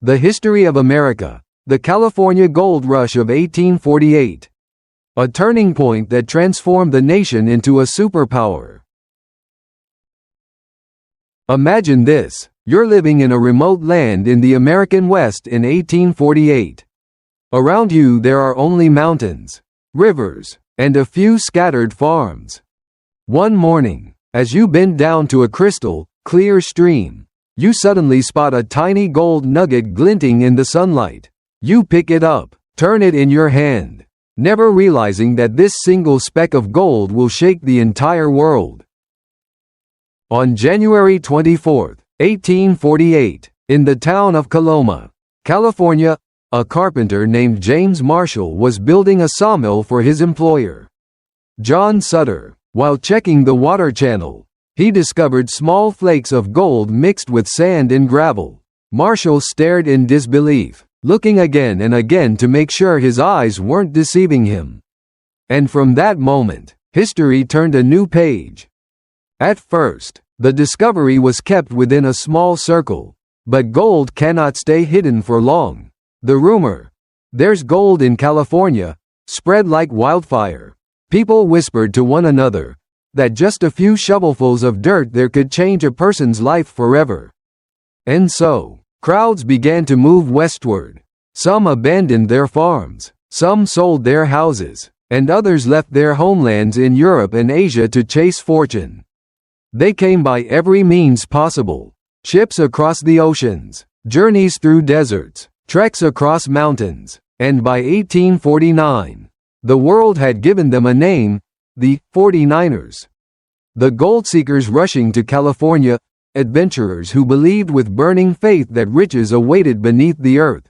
The history of America. The California Gold Rush of 1848. A turning point that transformed the nation into a superpower. Imagine this: you're living in a remote land in the American West in 1848. Around you there are only mountains, rivers, and a few scattered farms. One morning, as you bend down to a crystal, clear stream, you suddenly spot a tiny gold nugget glinting in the sunlight. You pick it up, turn it in your hand, never realizing that this single speck of gold will shake the entire world. On January 24, 1848, in the town of Coloma, California, a carpenter named James Marshall was building a sawmill for his employer, John Sutter. While checking the water channel, he discovered small flakes of gold mixed with sand and gravel. Marshall stared in disbelief, looking again and again to make sure his eyes weren't deceiving him. And from that moment, history turned a new page. At first, the discovery was kept within a small circle, but gold cannot stay hidden for long. The rumor, "There's gold in California," spread like wildfire. People whispered to one another that just a few shovelfuls of dirt there could change a person's life forever. And so, crowds began to move westward. Some abandoned their farms, some sold their houses, and others left their homelands in Europe and Asia to chase fortune. They came by every means possible: ships across the oceans, journeys through deserts, treks across mountains, and by 1849, the world had given them a name: the 49ers. The gold seekers rushing to California, adventurers who believed with burning faith that riches awaited beneath the earth.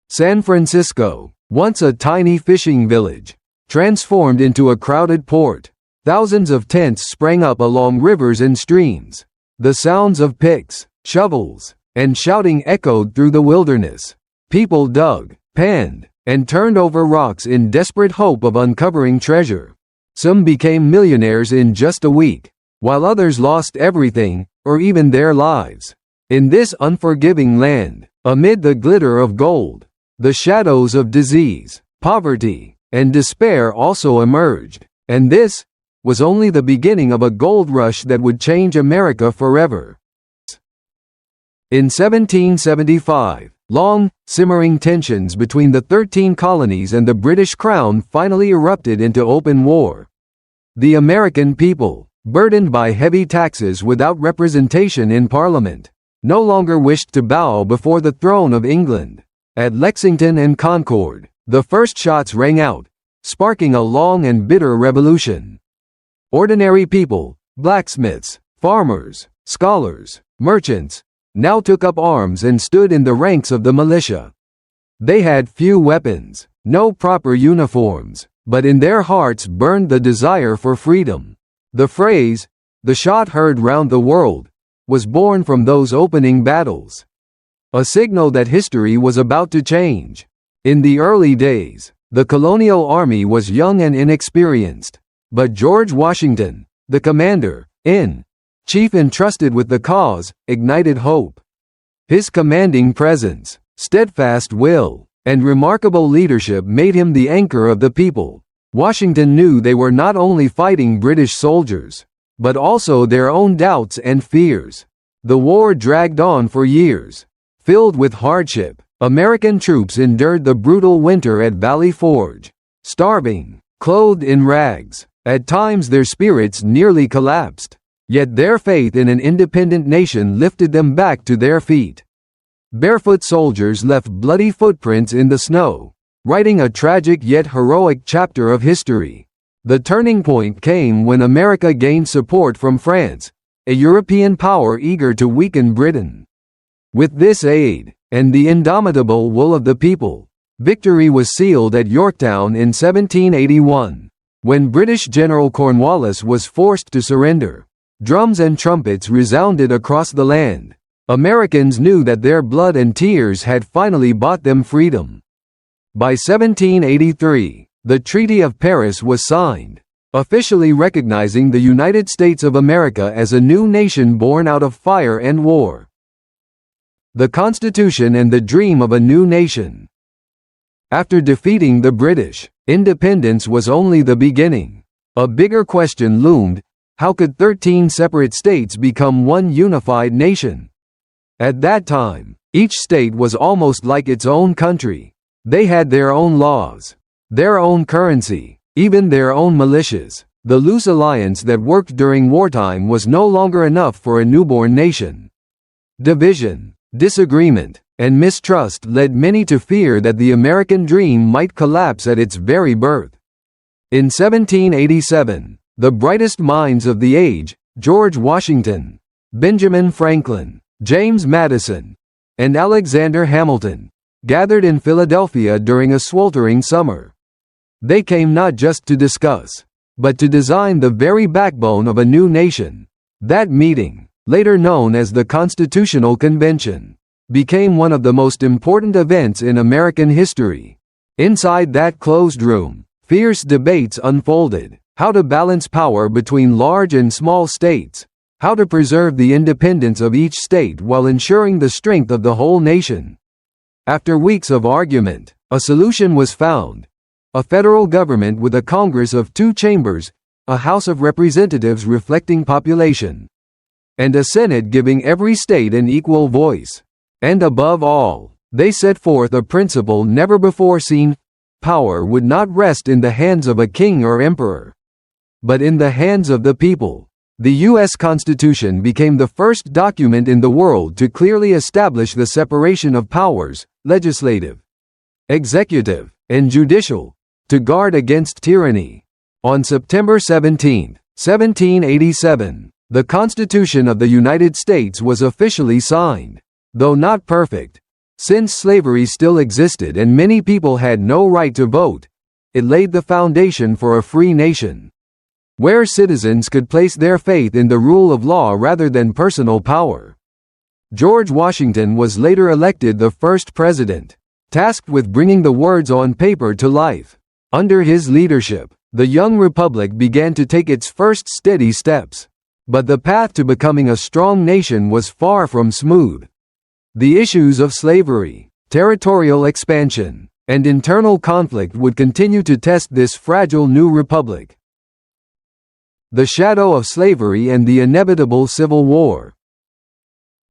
San Francisco, once a tiny fishing village, transformed into a crowded port. Thousands of tents sprang up along rivers and streams. The sounds of picks, shovels, and shouting echoed through the wilderness. People dug, panned, and turned over rocks in desperate hope of uncovering treasure. Some became millionaires in just a week, while others lost everything, or even their lives. In this unforgiving land, amid the glitter of gold, the shadows of disease, poverty, and despair also emerged. And this was only the beginning of a gold rush that would change America forever. In 1775, long, simmering tensions between the 13 colonies and the British Crown finally erupted into open war. The American people, burdened by heavy taxes without representation in Parliament, no longer wished to bow before the throne of England. At Lexington and Concord, the first shots rang out, sparking a long and bitter revolution. Ordinary people, blacksmiths, farmers, scholars, merchants, now took up arms and stood in the ranks of the militia. They had few weapons, no proper uniforms, but in their hearts burned the desire for freedom. The phrase, "the shot heard round the world," was born from those opening battles. A signal that history was about to change. In the early days, the colonial army was young and inexperienced, but George Washington, the commander-in-chief entrusted with the cause, ignited hope. His commanding presence, steadfast will, and remarkable leadership made him the anchor of the people. Washington knew they were not only fighting British soldiers, but also their own doubts and fears. The war dragged on for years. Filled with hardship, American troops endured the brutal winter at Valley Forge, starving, clothed in rags. At times their spirits nearly collapsed. Yet their faith in an independent nation lifted them back to their feet. Barefoot soldiers left bloody footprints in the snow, writing a tragic yet heroic chapter of history. The turning point came when America gained support from France, a European power eager to weaken Britain. With this aid, and the indomitable will of the people, victory was sealed at Yorktown in 1781. When British General Cornwallis was forced to surrender, drums and trumpets resounded across the land. Americans knew that their blood and tears had finally bought them freedom. By 1783, the Treaty of Paris was signed, officially recognizing the United States of America as a new nation born out of fire and war. the Constitution and the dream of a new nation. After defeating the British, independence was only the beginning. A bigger question loomed: how could 13 separate states become one unified nation? At that time, each state was almost like its own country. They had their own laws, their own currency, even their own militias. The loose alliance that worked during wartime was no longer enough for a newborn nation. Division, disagreement, and mistrust led many to fear that the American dream might collapse at its very birth. In 1787, the brightest minds of the age, George Washington, Benjamin Franklin, James Madison, and Alexander Hamilton, gathered in Philadelphia during a sweltering summer. They came not just to discuss, but to design the very backbone of a new nation. That meeting, later known as the Constitutional Convention, became one of the most important events in American history. Inside that closed room, fierce debates unfolded: how to balance power between large and small states, how to preserve the independence of each state while ensuring the strength of the whole nation. After weeks of argument, a solution was found: a federal government with a Congress of 2 chambers, a House of Representatives reflecting population, and a Senate giving every state an equal voice. And above all, they set forth a principle never before seen: power would not rest in the hands of a king or emperor, but in the hands of the people. The U.S. Constitution became the first document in the world to clearly establish the separation of powers, legislative, executive, and judicial, to guard against tyranny. On September 17, 1787, the Constitution of the United States was officially signed. Though not perfect, since slavery still existed and many people had no right to vote, it laid the foundation for a free nation, where citizens could place their faith in the rule of law rather than personal power. George Washington was later elected the first president, tasked with bringing the words on paper to life. Under his leadership, the young republic began to take its first steady steps. But the path to becoming a strong nation was far from smooth. The issues of slavery, territorial expansion, and internal conflict would continue to test this fragile new republic. The shadow of slavery and the inevitable Civil War.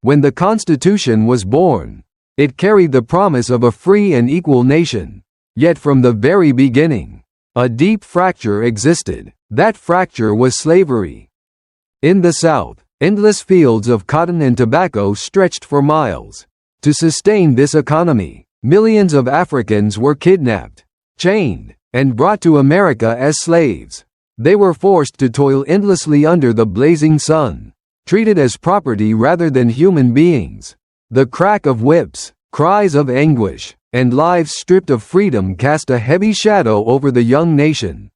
When the Constitution was born, it carried the promise of a free and equal nation. Yet from the very beginning, a deep fracture existed. That fracture was slavery. In the South, endless fields of cotton and tobacco stretched for miles. To sustain this economy, millions of Africans were kidnapped, chained, and brought to America as slaves. They were forced to toil endlessly under the blazing sun, treated as property rather than human beings. The crack of whips, cries of anguish, and lives stripped of freedom cast a heavy shadow over the young nation.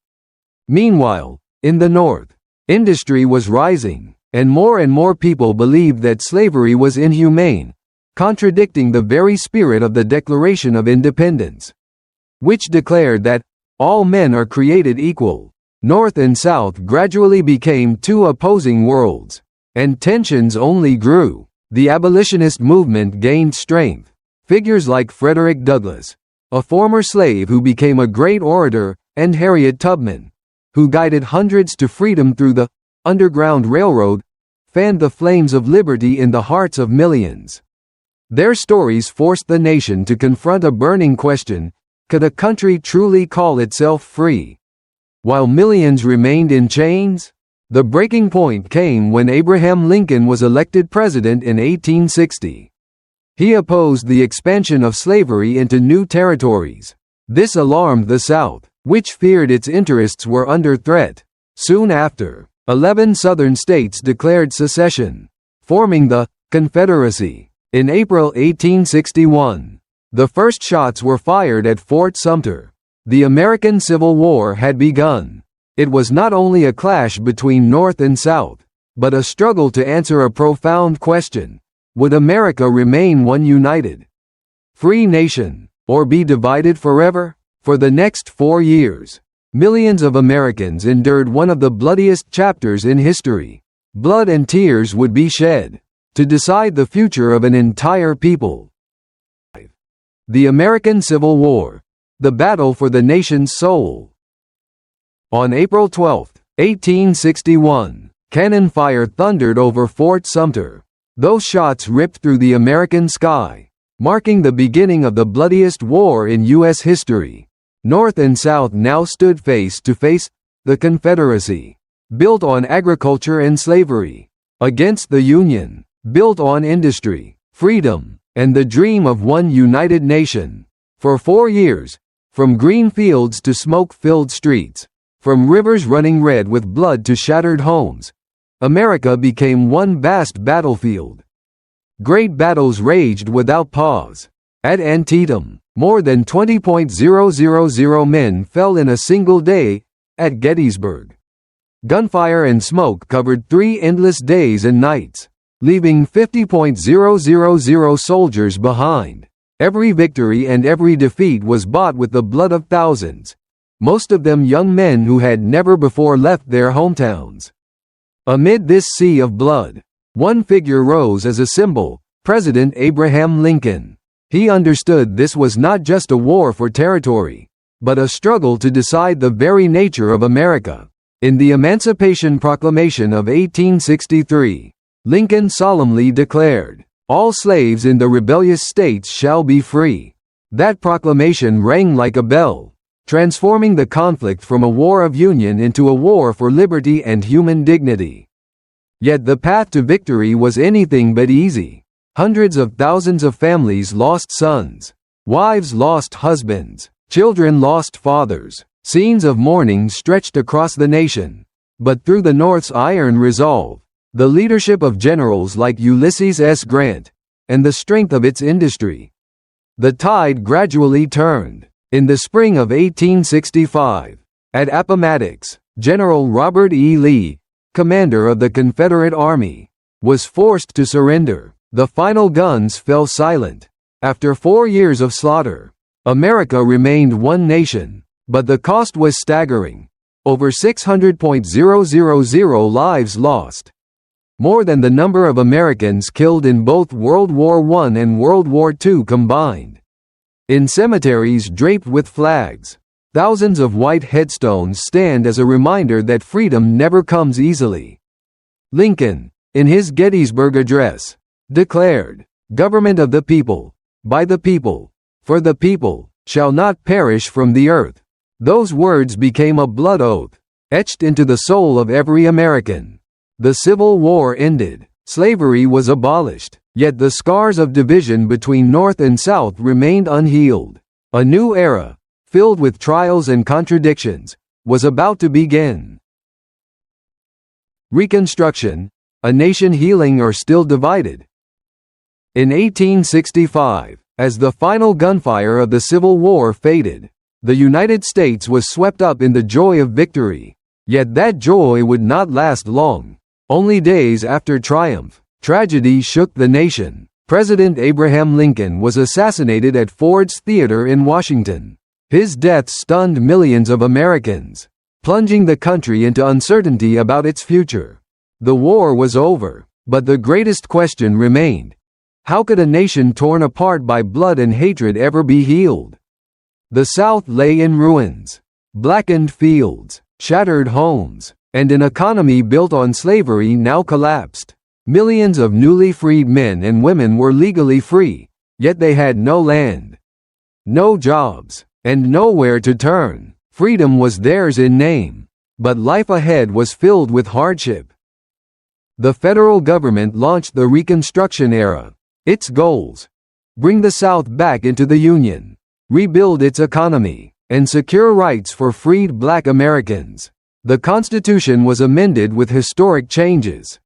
Meanwhile, in the North, industry was rising, and more people believed that slavery was inhumane, contradicting the very spirit of the Declaration of Independence, which declared that all men are created equal. North and South gradually became 2 opposing worlds, and tensions only grew. The abolitionist movement gained strength. Figures like Frederick Douglass, a former slave who became a great orator, and Harriet Tubman, who guided hundreds to freedom through the Underground Railroad, fanned the flames of liberty in the hearts of millions. Their stories forced the nation to confront a burning question: could a country truly call itself free while millions remained in chains? The breaking point came when Abraham Lincoln was elected president in 1860. He opposed the expansion of slavery into new territories. This alarmed the South, which feared its interests were under threat. Soon after, 11 Southern states declared secession, forming the Confederacy. In April 1861, the first shots were fired at Fort Sumter. The American Civil War had begun. It was not only a clash between North and South, but a struggle to answer a profound question: would America remain one united, free nation, or be divided forever? For the next 4 years, millions of Americans endured one of the bloodiest chapters in history. Blood and tears would be shed. to decide the future of an entire people. The American Civil War, the battle for the nation's soul. On April 12, 1861, cannon fire thundered over Fort Sumter. Those shots ripped through the American sky, marking the beginning of the bloodiest war in U.S. history. North and South now stood face to face, the Confederacy, built on agriculture and slavery, against the Union, built on industry, freedom, and the dream of one united nation. For 4 years, from green fields to smoke-filled streets, from rivers running red with blood to shattered homes, America became one vast battlefield. Great battles raged without pause. At Antietam, more than 20,000 men fell in a single day. At Gettysburg, gunfire and smoke covered 3 endless days and nights, leaving 50,000 soldiers behind. Every victory and every defeat was bought with the blood of thousands, most of them young men who had never before left their hometowns. Amid this sea of blood, one figure rose as a symbol: President Abraham Lincoln. He understood this was not just a war for territory, but a struggle to decide the very nature of America. In the Emancipation Proclamation of 1863, Lincoln solemnly declared, "All slaves in the rebellious states shall be free." That proclamation rang like a bell, transforming the conflict from a war of union into a war for liberty and human dignity. Yet the path to victory was anything but easy. Hundreds of thousands of families lost sons, wives lost husbands, children lost fathers. Scenes of mourning stretched across the nation. But through the North's iron resolve, the leadership of generals like Ulysses S. Grant, and the strength of its industry, the tide gradually turned. In the spring of 1865, at Appomattox, General Robert E. Lee, commander of the Confederate Army, was forced to surrender. The final guns fell silent. After 4 years of slaughter, America remained one nation, but the cost was staggering. Over 600,000 lives lost. More than the number of Americans killed in both World War I and World War II combined. In cemeteries draped with flags, thousands of white headstones stand as a reminder that freedom never comes easily. Lincoln, in his Gettysburg Address, declared, "Government of the people, by the people, for the people, shall not perish from the earth." Those words became a blood oath, etched into the soul of every American. The Civil War ended. Slavery was abolished, yet the scars of division between North and South remained unhealed. A new era, filled with trials and contradictions, was about to begin. Reconstruction, a nation healing or still divided? In 1865, as the final gunfire of the Civil War faded, the United States was swept up in the joy of victory. Yet that joy would not last long. Only days after triumph, tragedy shook the nation. President Abraham Lincoln was assassinated at Ford's Theater in Washington. His death stunned millions of Americans, plunging the country into uncertainty about its future. The war was over, but the greatest question remained: how could a nation torn apart by blood and hatred ever be healed? The South lay in ruins, blackened fields, shattered homes, and an economy built on slavery now collapsed. Millions of newly freed men and women were legally free, yet they had no land, no jobs, and nowhere to turn. Freedom was theirs in name, but life ahead was filled with hardship. The federal government launched the Reconstruction era. Its goals: bring the South back into the Union, rebuild its economy, and secure rights for freed Black Americans. The Constitution was amended with historic changes.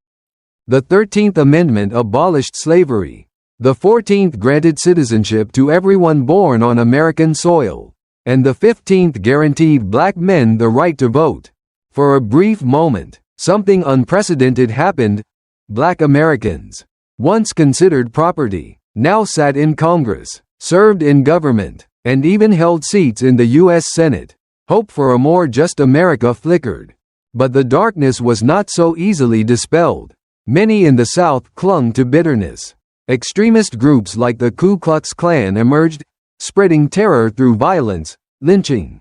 The 13th Amendment abolished slavery. The 14th granted citizenship to everyone born on American soil. And the 15th guaranteed Black men the right to vote. For a brief moment, something unprecedented happened. Black Americans, once considered property, now sat in Congress, served in government, and even held seats in the U.S. Senate. Hope for a more just America flickered. But the darkness was not so easily dispelled. Many in the South clung to bitterness. Extremist groups like the Ku Klux Klan emerged, spreading terror through violence, lynching,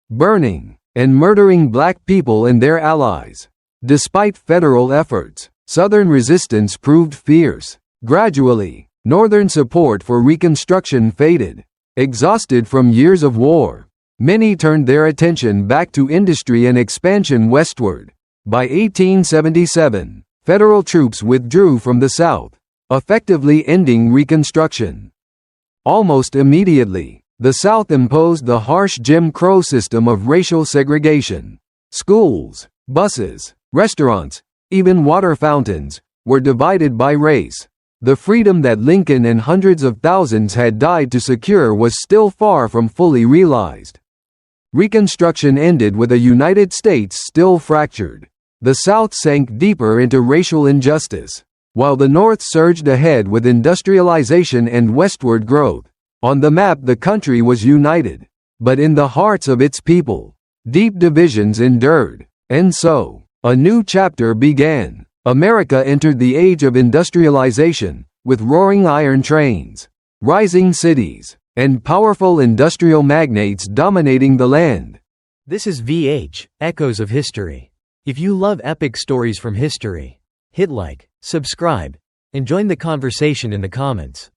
burning, and murdering black people and their allies. Despite federal efforts, Southern resistance proved fierce. Gradually, Northern support for Reconstruction faded. Exhausted from years of war, many turned their attention back to industry and expansion westward. By 1877, federal troops withdrew from the South, effectively ending Reconstruction. Almost immediately, the South imposed the harsh Jim Crow system of racial segregation. Schools, buses, restaurants, even water fountains, were divided by race. The freedom that Lincoln and hundreds of thousands had died to secure was still far from fully realized. Reconstruction ended with a United States still fractured. The South sank deeper into racial injustice, while the North surged ahead with industrialization and westward growth. On the map the country was united, but in the hearts of its people, deep divisions endured. And so, a new chapter began. America entered the age of industrialization, with roaring iron trains, rising cities, and powerful industrial magnates dominating the land. This is VH, Echoes of History. If you love epic stories from history, hit like, subscribe, and join the conversation in the comments.